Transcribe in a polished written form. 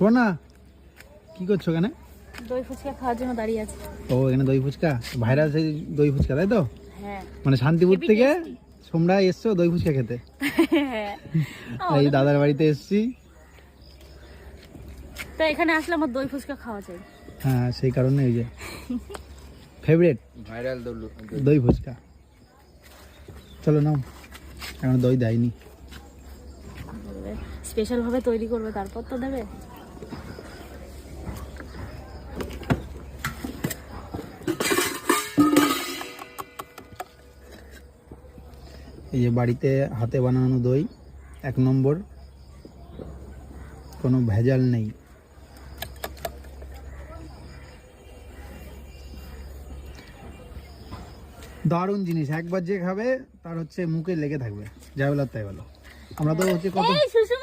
সোনা কি করছো এখানে? দই ফুচকা খাওয়ার জন্য দাঁড়িয়ে আছি। ও এখানে দই ফুচকা ভাইরাল, সেই দই ফুচকা তাই তো? হ্যাঁ মানে শান্তিপুর Heavy থেকে tasty। তোমরা এসছো দই ফুচকা খেতে? হ্যাঁ এই দাদার বাড়িতে এসছি। তো এখানে আসলে আমার দই ফুচকা খাওয়া চাই। হ্যাঁ সেই কারণে এই যে ফেভারিট ভাইরাল দই ফুচকা। চলো নাও, এখন দই দেয়নি। স্পেশাল ভাবে তৈরি করবে তারপর তো দেবে। এই যে বাড়িতে হাতে বানানো দই, 1 নম্বর, কোনো ভেজাল নেই। দারুণ জিনিস, একবার যে খাবে তার হচ্ছে মুখে লেগে থাকবে, যাই বলো তাই বলো। আমরা তো হচ্ছে কত এই সুসু